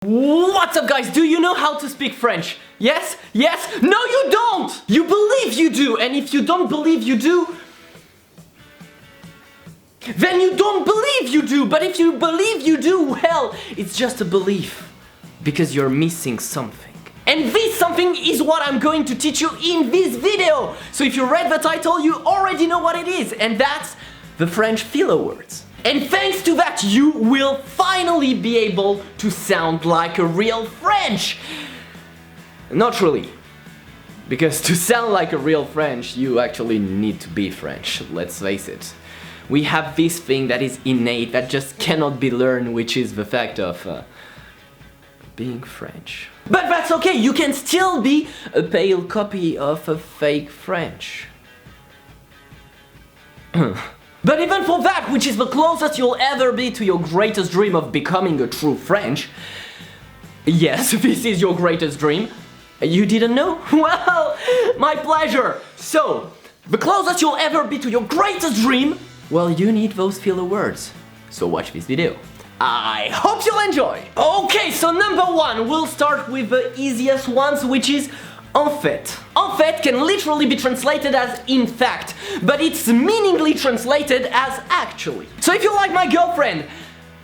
What's up, guys? Do you know how to speak French? Yes? Yes? No, you don't! You believe you do, and if you don't believe you do, then you don't believe you do. But if you believe you do, well, it's just a belief, because you're missing something. And this something is what I'm going to teach you in this video. So if you read the title, you already know what it is, and that's the French filler words. And thanks to that, you will finally be able to sound like a real French. Not really. Because to sound like a real French, you actually need to be French, let's face it. We have this thing that is innate, that just cannot be learned, which is the fact of being French. But that's okay, you can still be a pale copy of a fake French. But even for that, which is the closest you'll ever be to your greatest dream of becoming a true French, yes, this is your greatest dream. You didn't know? Well, my pleasure. So, the closest you'll ever be to your greatest dream, well, you need those filler words. So watch this video. I hope you'll enjoy. Okay, so number one, we'll start with the easiest ones, which is en fait. En fait can literally be translated as in fact, but it's meaningly translated as actually. So if you like my girlfriend,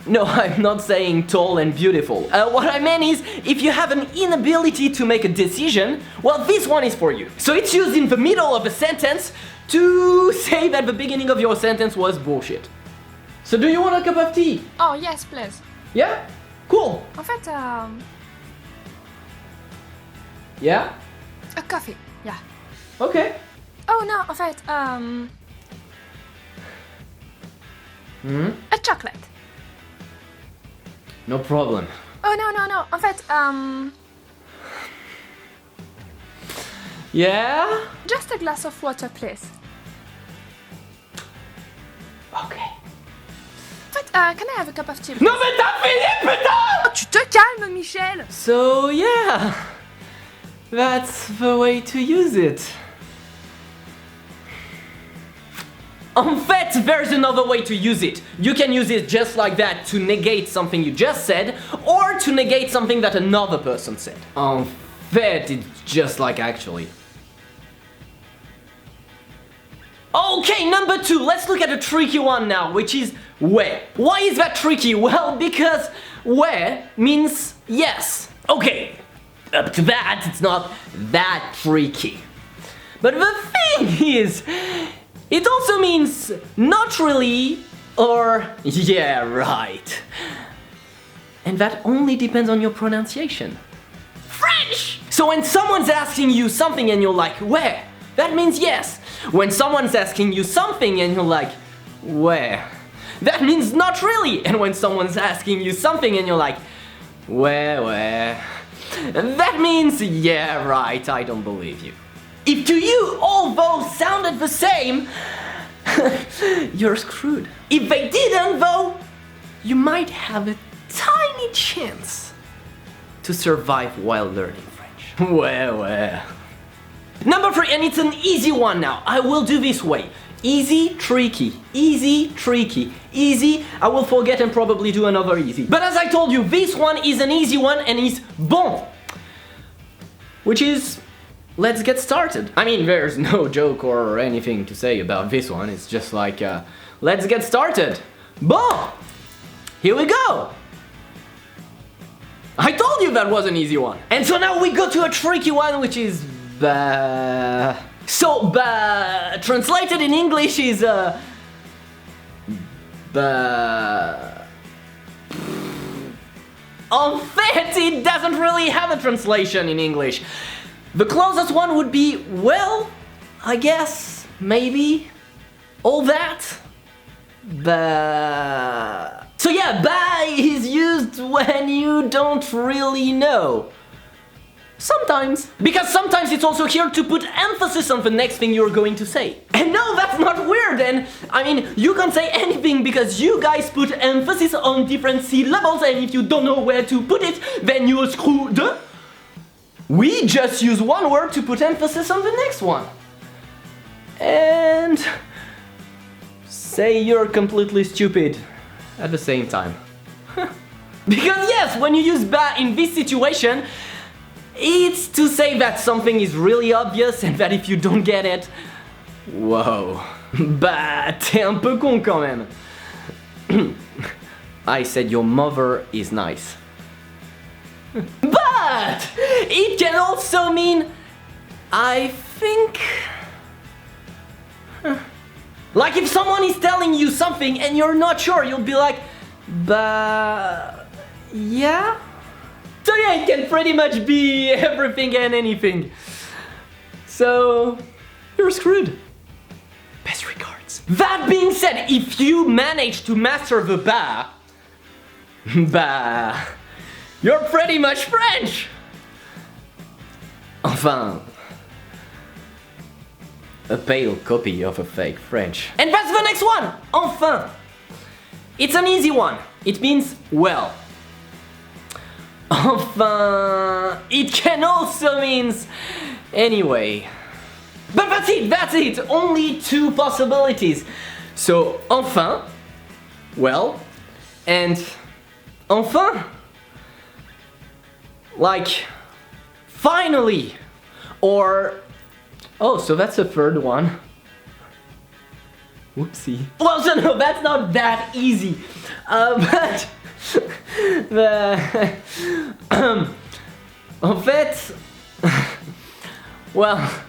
no, I'm not saying tall and beautiful. What I meant is, if you have an inability to make a decision, well, this one is for you. So it's used in the middle of a sentence to say that the beginning of your sentence was bullshit. So do you want a cup of tea? Oh, yes, please. Yeah? Cool. En fait, Yeah? a coffee, yeah. Okay. Oh, no, en fait, a chocolate. No problem. Oh, no, en fait, Yeah? just a glass of water, please. Okay. En fait, can I have a cup of tea? Non mais t'as fini, putain! Oh, tu te calmes, Michel! So yeah, that's the way to use it. En fait, there's another way to use it. You can use it just like that to negate something you just said, or to negate something that another person said. En fait, it's just like actually. Okay, number two, let's look at a tricky one now, which is ouais. Why is that tricky? Well, because ouais means yes. Okay, up to that, it's not that tricky. But the thing is, it also means not really or yeah, right. And that only depends on your pronunciation. French! So when someone's asking you something and you're like, ouais, that means yes. When someone's asking you something and you're like, ouais, that means not really. And when someone's asking you something and you're like, ouais, that means yeah, right, I don't believe you. If to you all those sounded the same, you're screwed. If they didn't though, you might have a tiny chance to survive while learning French. Ouais. Number three, and it's an easy one now. I will do this way. Easy, tricky, easy, tricky, easy. I will forget and probably do another easy. But as I told you, this one is an easy one and is bon. Which is, let's get started. I mean, there's no joke or anything to say about this one. It's just like, let's get started. Bon! Here we go! I told you that was an easy one. And so now we go to a tricky one, which is bah. So bah, translated in English is bah. En fait, it doesn't really have a translation in English. The closest one would be, well, I guess, maybe, all that. Bah. So yeah, bah is used when you don't really know. Sometimes. Because sometimes it's also here to put emphasis on the next thing you're going to say. And no, that's not weird, and I mean, you can't say anything because you guys put emphasis on different syllables, and if you don't know where to put it, then you're screwed. We just use one word to put emphasis on the next one. And say you're completely stupid at the same time. Because yes, when you use bah in this situation, it's to say that something is really obvious and that if you don't get it, wow, bah t'es un peu con quand même. I said your mother is nice. But it can also mean I think. Like if someone is telling you something and you're not sure, you'll be like, bah yeah? So yeah, it can pretty much be everything and anything. So you're screwed. Best regards. That being said, if you manage to master the bah, bah, you're pretty much French. Enfin, a pale copy of a fake French. And that's the next one. Enfin. It's an easy one. It means well. Enfin, it can also means anyway. But that's it, only two possibilities. So, enfin, well, and enfin, like, finally, or, oh, so that's a third one. Whoopsie. Well, so no, that's not that easy, but en fait, well,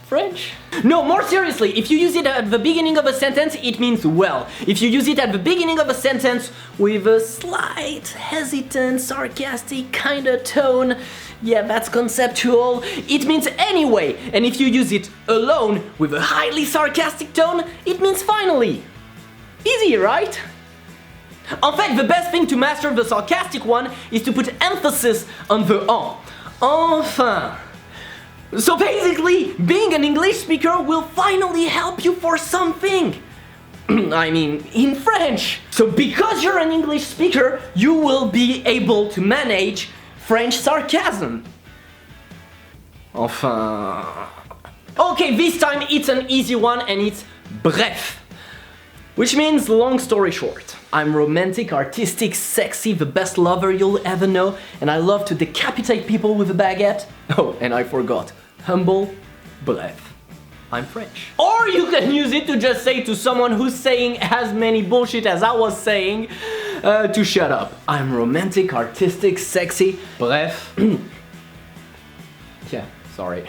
French? No, more seriously, if you use it at the beginning of a sentence, it means well. If you use it at the beginning of a sentence with a slight, hesitant, sarcastic kind of tone, yeah, that's conceptual, it means anyway. And if you use it alone with a highly sarcastic tone, it means finally. Easy, right? En fait, the best thing to master the sarcastic one is to put emphasis on the en. Enfin. So basically, being an English speaker will finally help you for something. I mean, in French. So because you're an English speaker, you will be able to manage French sarcasm. Enfin. Okay, this time it's an easy one and it's bref. Which means long story short. I'm romantic, artistic, sexy, the best lover you'll ever know, and I love to decapitate people with a baguette. Oh, and I forgot. Humble, bref. I'm French. Or you can use it to just say to someone who's saying as many bullshit as I was saying, to shut up. I'm romantic, artistic, sexy, bref. Yeah, sorry.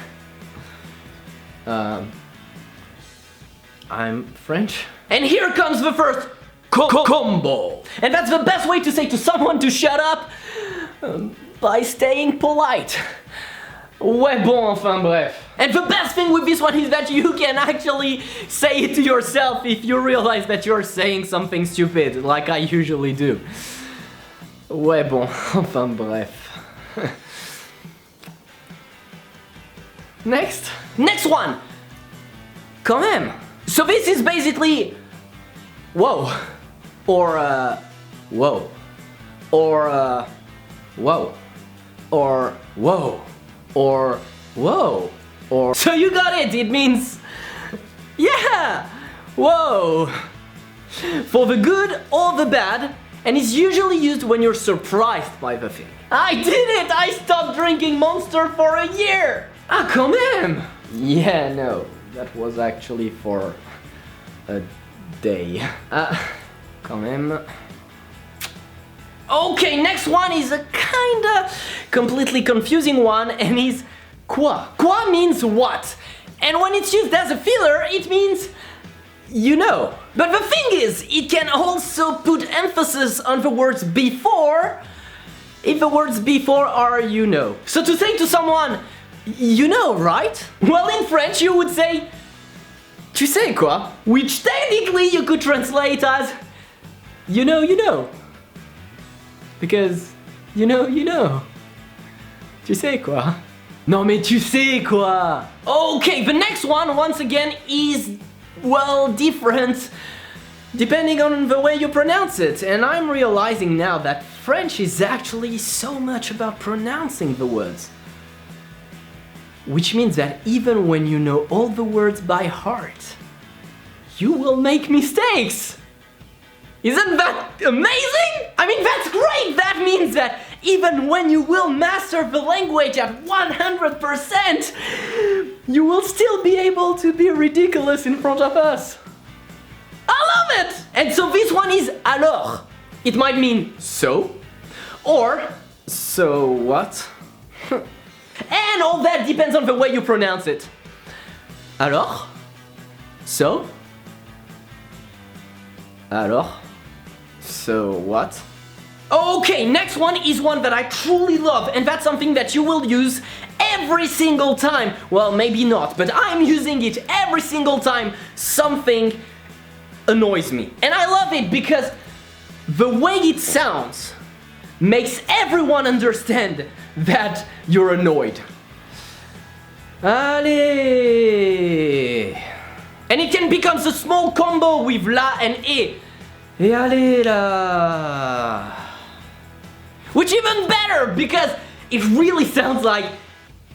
I'm French. And here comes the first combo. And that's the best way to say to someone to shut up, by staying polite. Ouais, bon, enfin, bref. And the best thing with this one is that you can actually say it to yourself if you realize that you're saying something stupid, like I usually do. Ouais, bon, enfin, bref. Next one. Quand même. So this is basically whoa, or whoa, or whoa, or whoa, or whoa, or. So you got it. It means yeah, whoa, for the good or the bad, and it's usually used when you're surprised by the thing. I did it! I stopped drinking Monster for a year! Ah, quand même! Yeah, no, that was actually for a day. Quand même. Okay, next one is a kinda completely confusing one and is quoi. Quoi means what? And when it's used as a filler, it means you know. But the thing is, it can also put emphasis on the words before, if the words before are you know. So to say to someone, you know, right? Well, in French you would say, tu sais quoi? Which technically you could translate as, you know. Because, you know. Tu sais quoi? Non mais tu sais quoi? Okay, the next one, once again, is, well, different depending on the way you pronounce it. And I'm realizing now that French is actually so much about pronouncing the words. Which means that even when you know all the words by heart, you will make mistakes. Isn't that amazing? I mean, that's great! That means that even when you will master the language at 100%, you will still be able to be ridiculous in front of us. I love it! And so this one is alors. It might mean so, or so what? And all that depends on the way you pronounce it. Alors? So? Alors? So what? Okay, next one is one that I truly love, and that's something that you will use every single time. Well, maybe not, but I'm using it every single time something annoys me. And I love it because the way it sounds makes everyone understand that you're annoyed. Allez! And it can become a small combo with la and et. Et allez là! Which even better, because it really sounds like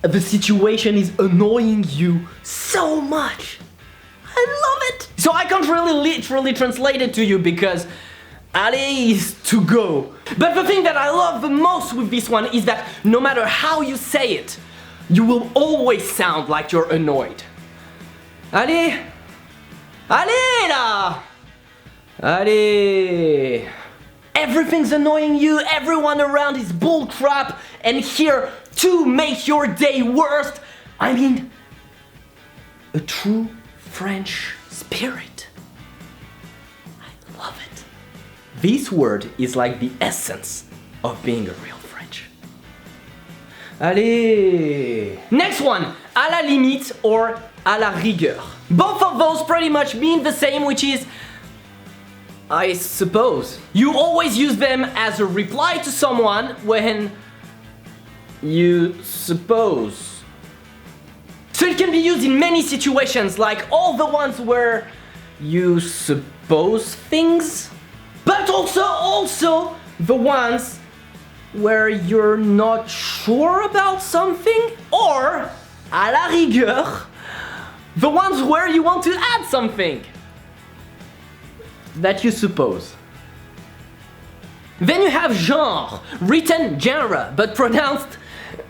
the situation is annoying you so much. I love it! So I can't really literally translate it to you because allez is to go. But the thing that I love the most with this one is that no matter how you say it, you will always sound like you're annoyed. Allez! Allez là! Allez! Everything's annoying you, everyone around is bullcrap, and here to make your day worse, I mean, a true French spirit. I love it. This word is like the essence of being a real French. Allez! Next one, à la limite or à la rigueur. Both of those pretty much mean the same, which is I suppose. You always use them as a reply to someone when you suppose. So it can be used in many situations, like all the ones where you suppose things, but also the ones where you're not sure about something, or à la rigueur, the ones where you want to add something that you suppose. Then you have genre, written genre, but pronounced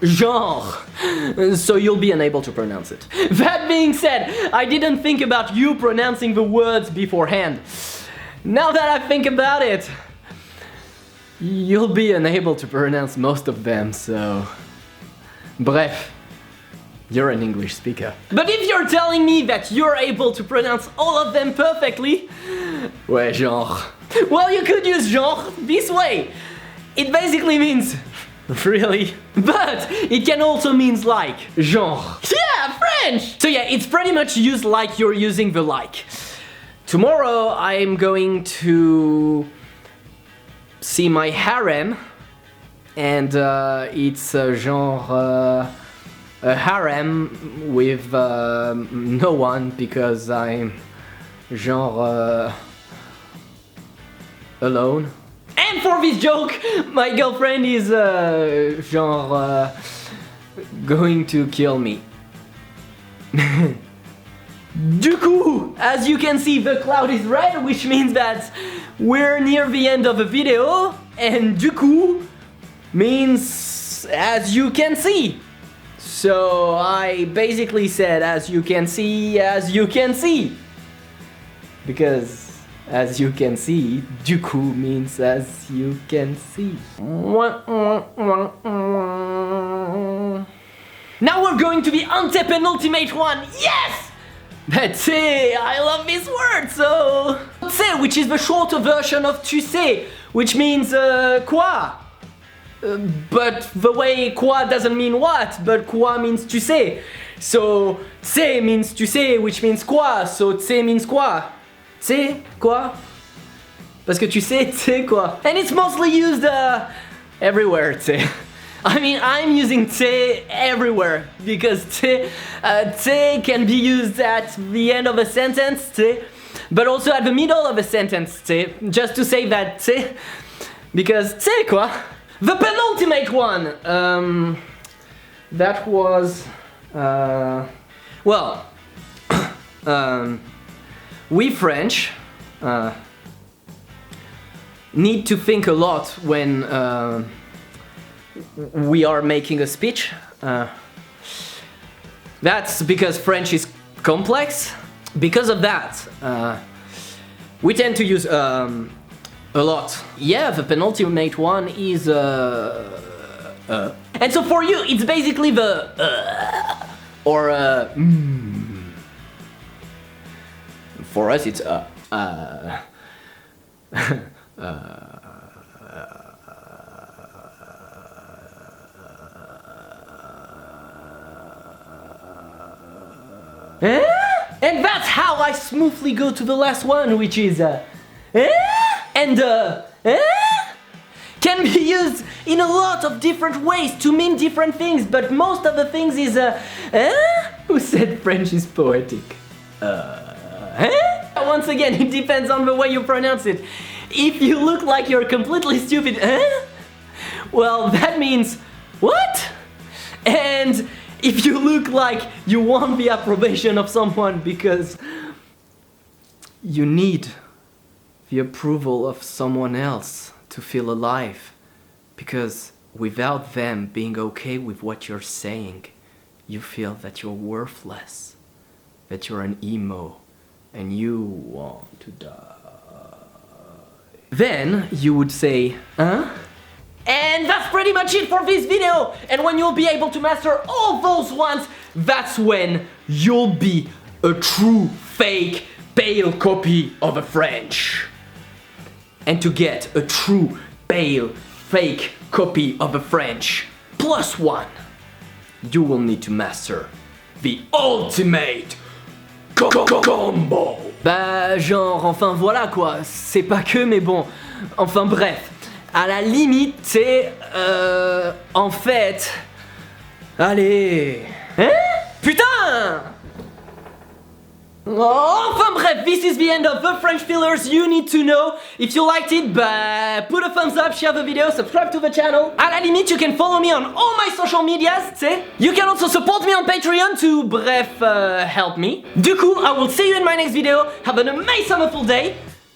genre, so you'll be unable to pronounce it. That being said, I didn't think about you pronouncing the words beforehand. Now that I think about it, you'll be unable to pronounce most of them, so... Bref. You're an English speaker. But if you're telling me that you're able to pronounce all of them perfectly, ouais, genre. Well, you could use genre this way. It basically means really, but it can also mean like, genre. Yeah, French! So yeah, it's pretty much used like you're using the like. Tomorrow I'm going to see my harem, and it's genre a harem with no one because I'm genre alone. And for this joke, my girlfriend is genre going to kill me. Du coup, as you can see, the cloud is red, which means that we're near the end of the video, and du coup means as you can see. So I basically said as you can see, because as you can see, du coup means as you can see. Now we're going to the antepenultimate one. Yes! That's it! I love this word, so... C'est, which is the shorter version of tu sais, which means quoi. But the way quoi doesn't mean what, but quoi means tu sais. So, c'est means tu sais, which means quoi, so tu means quoi. Tu quoi? Parce que tu sais quoi. And it's mostly used everywhere, tu I mean, I'm using te everywhere because te can be used at the end of a sentence, te, but also at the middle of a sentence, te, just to say that te, because te quoi. The penultimate one, that was, well, we French need to think a lot when we are making a speech. That's because French is complex. Because of that, we tend to use a lot. Yeah, the penultimate one is and so for you, it's basically the or For us, it's And that's how I smoothly go to the last one, which is can be used in a lot of different ways to mean different things, but most of the things is who said French is poetic? Once again, it depends on the way you pronounce it. If you look like you're completely stupid, well, that means what? And if you look like you want the approbation of someone because you need the approval of someone else to feel alive, because without them being okay with what you're saying, you feel that you're worthless, that you're an emo, and you want to die. Then you would say, huh? And that's pretty much it for this video! And when you'll be able to master all those ones, that's when you'll be a true, fake, pale copy of a French. And to get a true, pale, fake copy of a French +1, you will need to master the ultimate combo. Bah genre, enfin voilà quoi, c'est pas que mais bon, enfin bref. À la limite, c'est en fait... Allez... Hein? Putain! Oh, enfin bref, this is the end of the French fillers you need to know. If you liked it, put a thumbs up, share the video, subscribe to the channel. À la limite, you can follow me on all my social medias, tu sais. You can also support me on Patreon to, bref, help me. Du coup, I will see you in my next video. Have an amazing, wonderful day.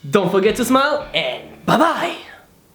Don't forget to smile, and bye bye!